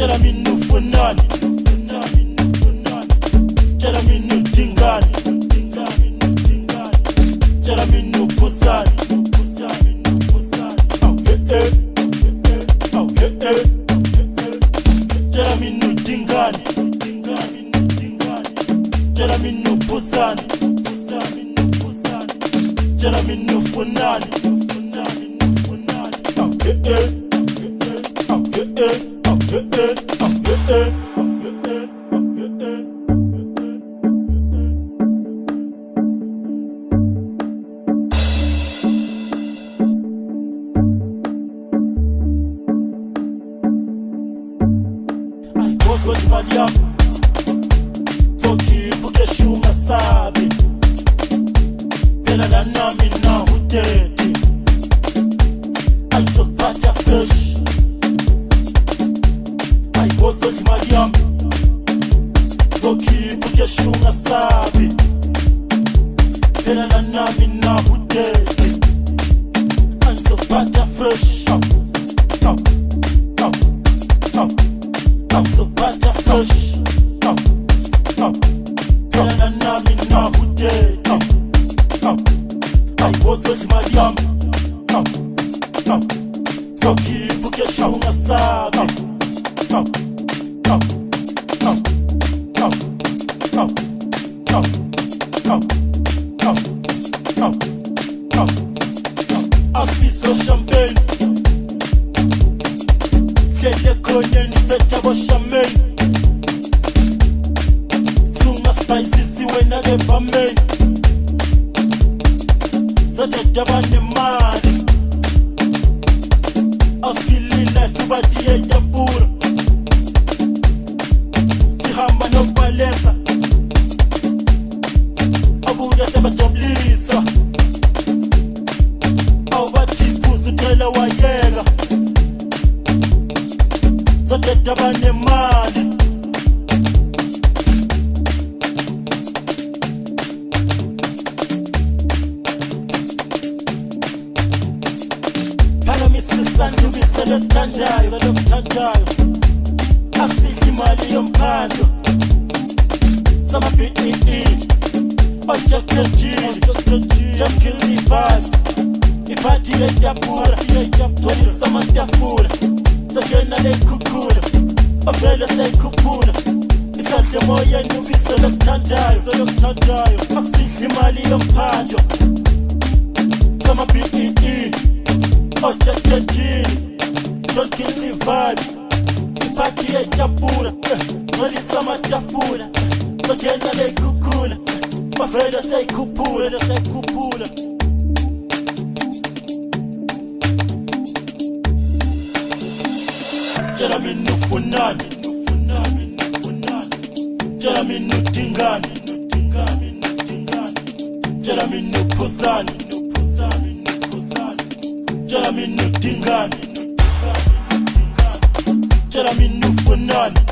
Tell me no ufunani. Tell me no dingani. Tell me no pusani. Tell me no dingani. Tell me no pusani. Tell me no ufunani. With Maria, so keep the shuma sabi. Pela na nami na huteti. I'm so fat a fish. I was with Maria, so keep the shuma sabi. Pela na nami na huteti. I'm so fat a fish. I'm so bad at fish. Pela na nami na huteti. I was with Mariam. So keep the shuma sabi. Ask me so champagne. Kele konye ni stechabo shaman. Sunga spicy siwe na gepa men. Zote jabane mani. Askili life ubatiye jabura. Sihamba no palesa. Abuja seba jablisa. Awati pusu tela wa yega. Zote jabane mani. Kana misisani bisele tanjayo. Asiki mali yompando. Sama B.E.E. Ojakya jiri. Jakili vibe. Ifati ya japura. Toni sama jafura. Sagena le kukura. Afela se kupura. Isante moya nubi solo tanjayo. Asiki mali yompando. Sama B.E.E. Ojakya jiri. Don't kill me vibe. Ifati ya japura. Toni sama jafura. Sagena le kukura. Afela se kupura. Tell me no ufunani. Tell me no dingani. Tell me no pusani. Tell me no dingani. Tell me no ufunani.